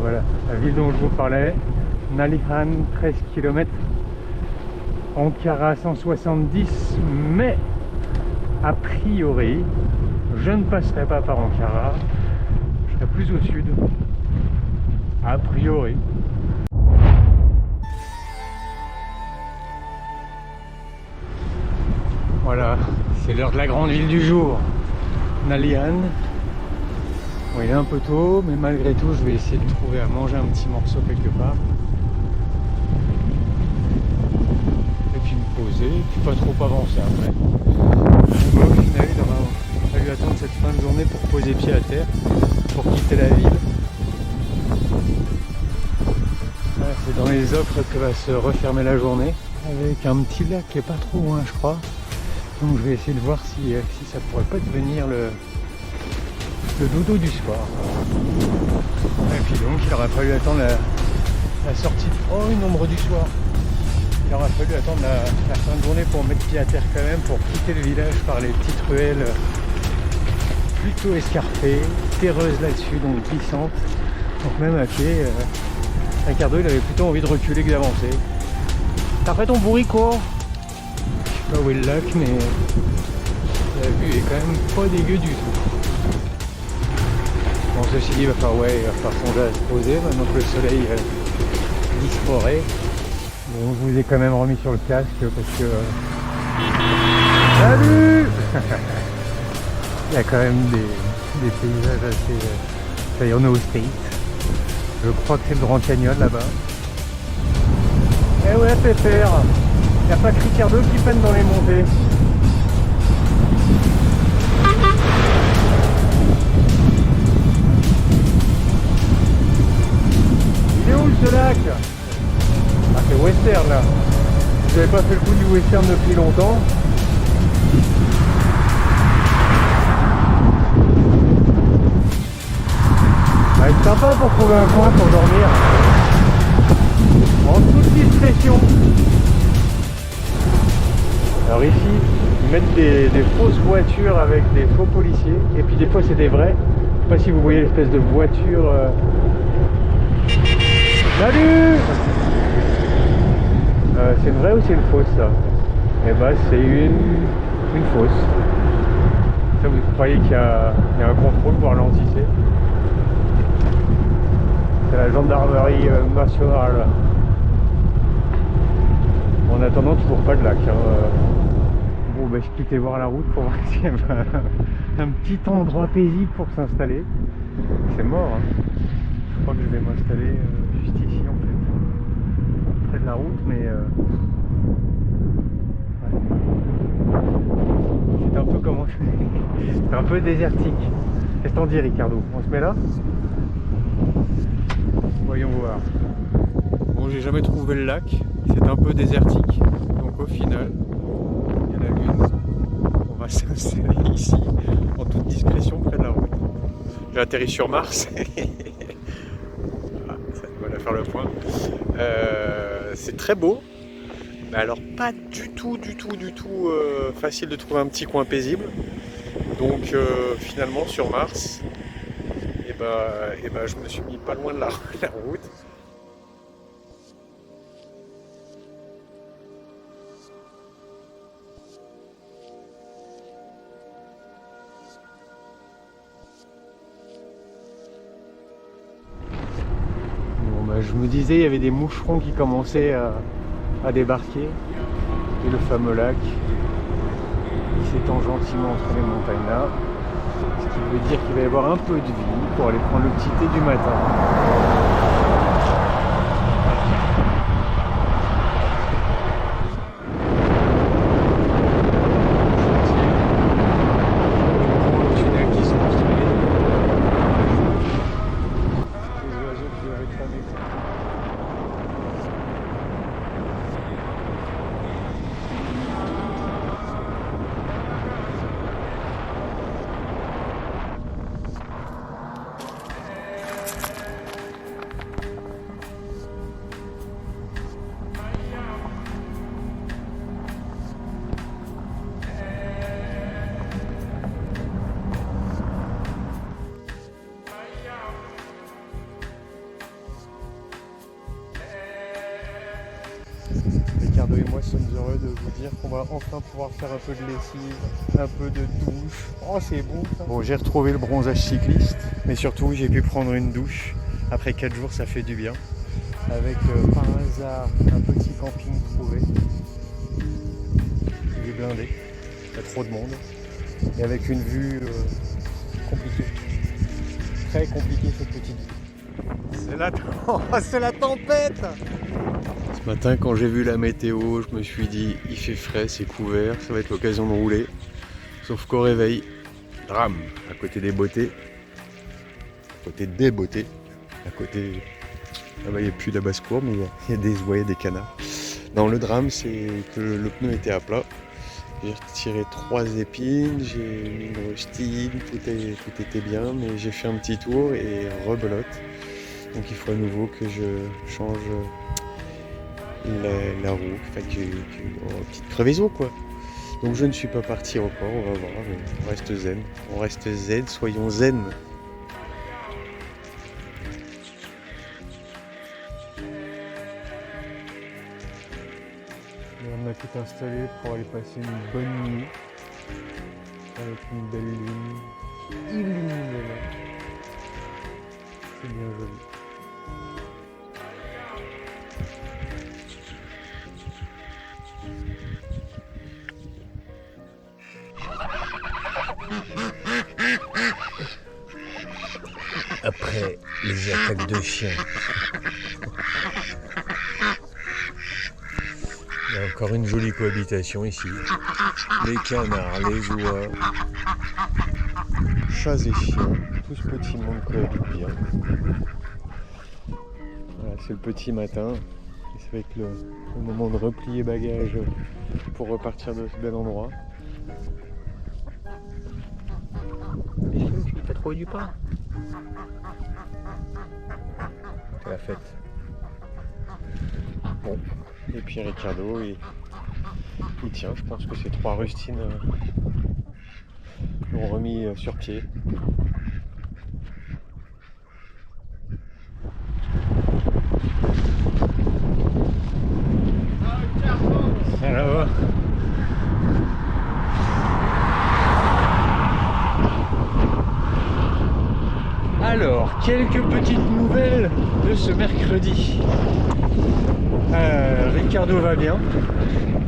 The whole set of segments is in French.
voilà, la ville dont je vous parlais, Nalihan 13 km, Ankara 170, mais a priori, je ne passerai pas par Ankara, je serai plus au sud, a priori. Voilà, c'est l'heure de la grande ville du jour, Nalihan. Bon, il est un peu tôt, mais malgré tout, je vais essayer de trouver à manger un petit morceau quelque part. Et puis me poser, et puis pas trop avancer après. Bon, au final, il aura fallu attendre cette fin de journée pour poser pied à terre, pour quitter la ville. Voilà, c'est dans les Ocres que va se refermer la journée, avec un petit lac qui est pas trop loin, je crois. Donc je vais essayer de voir si ça pourrait pas devenir le dodo du soir. Et puis donc il aurait fallu attendre la sortie une ombre du soir. Il aurait fallu attendre la fin de journée pour mettre pied à terre quand même, pour quitter le village par les petites ruelles plutôt escarpées, terreuses là-dessus, donc glissantes. Donc même à pied, Ricardo il avait plutôt envie de reculer que d'avancer. T'as fait ton bourricot? Je sais pas où est le lac, mais la vue est quand même pas dégueu du tout. Bon, ceci dit, il va falloir songer à se poser maintenant que le soleil disparaît. Bon, je vous ai quand même remis sur le casque parce que... Salut. Il y a quand même des paysages assez... Ça y est, on est au State. Je crois que c'est le Grand Canyon là-bas. Eh ouais, pépère. Il n'y a pas que Ricardo qui peine dans les montées. Il est où ce lac? Ah, c'est western là. Vous n'avez pas fait le coup du western depuis longtemps. Ça va être sympa pour trouver un coin pour dormir. En toute discrétion. Alors ici, ils mettent des fausses voitures avec des faux policiers. Et puis des fois c'est des vrais. Je sais pas si vous voyez l'espèce de voiture... Salut. C'est une vraie ou c'est une fausse ça? Eh ben c'est une fausse. Ça vous croyez qu'il y a un contrôle pour ralentissez? C'est la gendarmerie nationale. En attendant toujours pas de lac. Bon bah je quittais voir la route pour voir s'il y avait un petit endroit paisible pour s'installer. C'est mort hein. Je crois que je vais m'installer juste ici en fait. Près de la route mais ouais. C'est un peu comment c'est un peu désertique. Qu'est-ce que t'en dis Ricardo? On se met là? Voyons voir. Bon j'ai jamais trouvé le lac. C'est un peu désertique. Donc au final, il y en a une. On va s'installer ici en toute discrétion près de la route. J'ai atterri sur Mars. Ça doit faire le point. C'est très beau, mais alors pas du tout facile de trouver un petit coin paisible. Donc finalement sur Mars, et ben, je me suis mis pas loin de la route. Je me disais, il y avait des moucherons qui commençaient à débarquer. Et le fameux lac qui s'étend gentiment entre les montagnes là. Ce qui veut dire qu'il va y avoir un peu de vie pour aller prendre le petit thé du matin. Ricardo et moi sommes heureux de vous dire qu'on va enfin pouvoir faire un peu de lessive, un peu de douche. Oh, c'est beau ça. Bon, j'ai retrouvé le bronzage cycliste, mais surtout j'ai pu prendre une douche. Après 4 jours, ça fait du bien. Avec par hasard un petit camping trouvé. Il est blindé, il y a trop de monde. Et avec une vue compliquée. Très compliquée cette petite vue. C'est la tempête. Ce matin, quand j'ai vu la météo, je me suis dit, il fait frais, c'est couvert, ça va être l'occasion de rouler. Sauf qu'au réveil, drame, à côté des beautés, à côté, ah bah, il n'y a plus de basse-courbe, mais il y a des oies, des canards. Non, le drame, c'est que le pneu était à plat. J'ai retiré 3 épines, j'ai mis une rustine, tout était bien, mais j'ai fait un petit tour et rebelote. Donc il faut à nouveau que je change la roue, enfin une petite crevaison quoi. Donc je ne suis pas parti encore, on va voir, mais on reste zen, soyons zen. On a tout installé pour aller passer une bonne nuit avec une belle lune illuminée. C'est bien joli. Après les attaques de chiens, il y a encore une jolie cohabitation ici. Les canards, les oies, chats et chiens, tout ce petit monde cohabite bien. Voilà, c'est le petit matin. Et c'est avec le moment de replier bagages pour repartir de ce bel endroit. T'as trouvé du pain? C'est la fête. Bon, et puis Ricardo, il tient, je pense que ces 3 rustines l'ont remis sur pied. Alors, quelques petites nouvelles de ce mercredi. Ricardo va bien.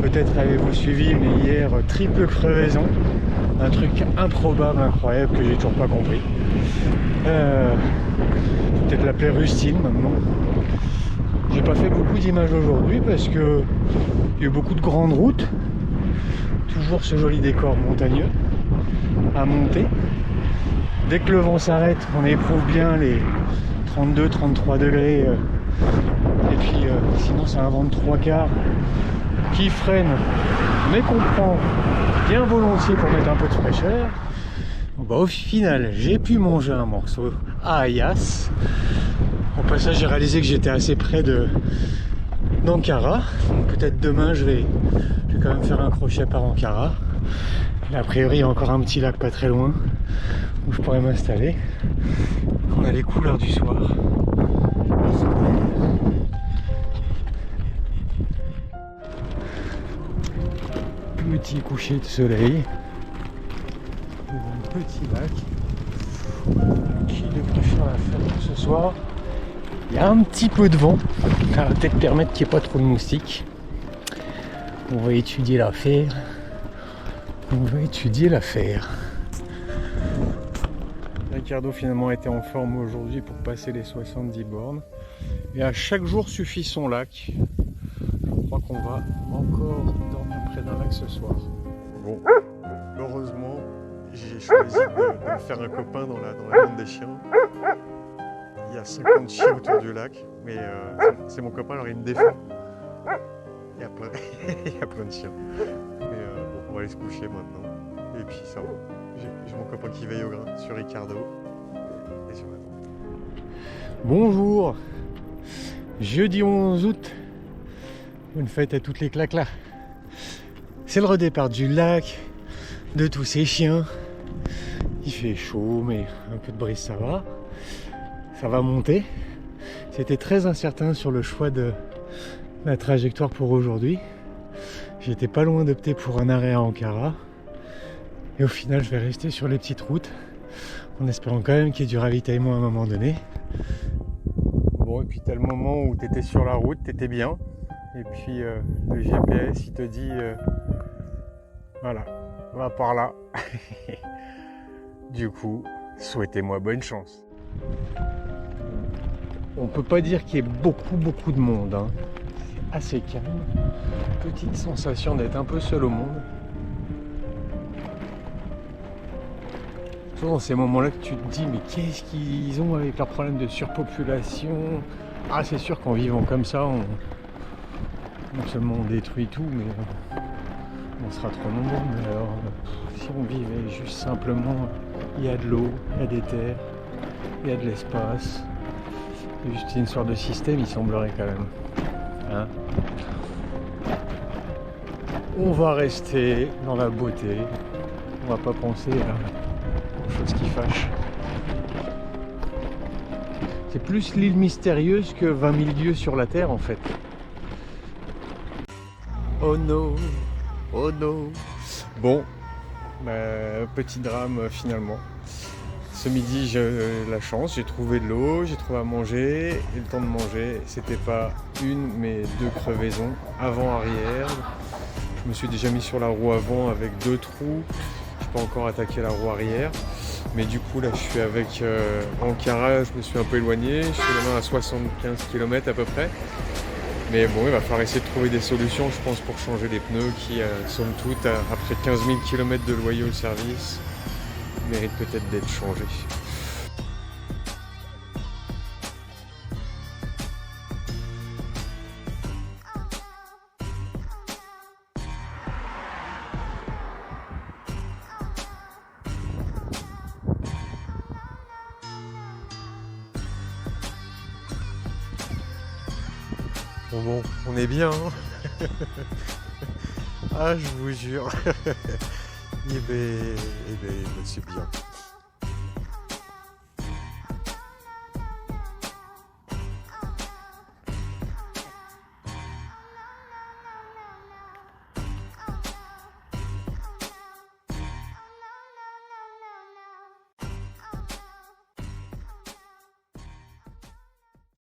Peut-être avez-vous suivi, mais hier, triple crevaison. Un truc improbable, incroyable, que j'ai toujours pas compris. Peut-être l'appeler rustine maintenant. J'ai pas fait beaucoup d'images aujourd'hui parce que il y a eu beaucoup de grandes routes. Toujours ce joli décor montagneux à monter. Dès que le vent s'arrête, on éprouve bien les 32-33 degrés. Et puis sinon c'est un vent de 3/4 qui freine, mais qu'on prend bien volontiers pour mettre un peu de fraîcheur. Bah, au final, j'ai pu manger un morceau à Ayas. Au passage, j'ai réalisé que j'étais assez près d'Ankara. Peut-être demain, je vais quand même faire un crochet par Ankara. Et a priori, il y a encore un petit lac pas très loin où je pourrais m'installer. On a les couleurs du soir. Petit coucher de soleil. Un petit lac qui devrait faire la fête ce soir. Il y a un petit peu de vent, ça va peut-être permettre qu'il n'y ait pas trop de moustiques. On va étudier l'affaire. Ricardo finalement était en forme aujourd'hui pour passer les 70 bornes. Et à chaque jour suffit son lac. Je crois qu'on va encore dormir près d'un lac ce soir. Bon, heureusement, j'ai choisi de me faire un copain dans la bande des chiens. Il y a 50 chiens autour du lac, mais c'est mon copain, alors il me défend. Il y a plein de chiens. Mais bon, on va aller se coucher maintenant. Et puis ça va. J'ai mon copain qui veille au grain sur Ricardo et sur moi. Bonjour, jeudi 11 août. Bonne fête à toutes les claques là. C'est le redépart du lac, de tous ces chiens. Il fait chaud, mais un peu de brise ça va. Ça va monter. C'était très incertain sur le choix la trajectoire pour aujourd'hui. J'étais pas loin d'opter pour un arrêt à Ankara. Et au final, je vais rester sur les petites routes en espérant quand même qu'il y ait du ravitaillement à un moment donné. Bon, et puis t'as le moment où t'étais sur la route, t'étais bien. Et puis le GPS, il te dit voilà, va par là. Du coup, souhaitez-moi bonne chance. On peut pas dire qu'il y ait beaucoup de monde, hein. C'est assez calme. Petite sensation d'être un peu seul au monde. Toujours dans ces moments-là que tu te dis, mais qu'est-ce qu'ils ont avec leur problème de surpopulation? Ah, c'est sûr qu'en vivant comme ça, non seulement on détruit tout, mais on sera trop nombreux. Mais alors, si on vivait juste simplement, il y a de l'eau, il y a des terres, il y a de l'espace. Juste une sorte de système, il semblerait quand même. Hein? On va rester dans la beauté. On va pas penser à chose qui fâche. C'est plus l'île mystérieuse que 20 000 lieues sur la Terre en fait. Oh no, oh no. Bon, petit drame finalement. Ce midi j'ai la chance, j'ai trouvé de l'eau, j'ai trouvé à manger, et le temps de manger, c'était pas une mais 2 crevaisons, avant-arrière. Je me suis déjà mis sur la roue avant avec 2 trous, je peux encore attaquer la roue arrière. Mais du coup là je suis avec Ankara, je me suis un peu éloigné, je suis maintenant à 75 km à peu près. Mais bon, il va falloir essayer de trouver des solutions, je pense, pour changer les pneus qui, somme toute, après 15 000 km de loyal service, méritent peut-être d'être changés. Bon, on est bien, hein. Ah, je vous jure. Eh ben, c'est bien.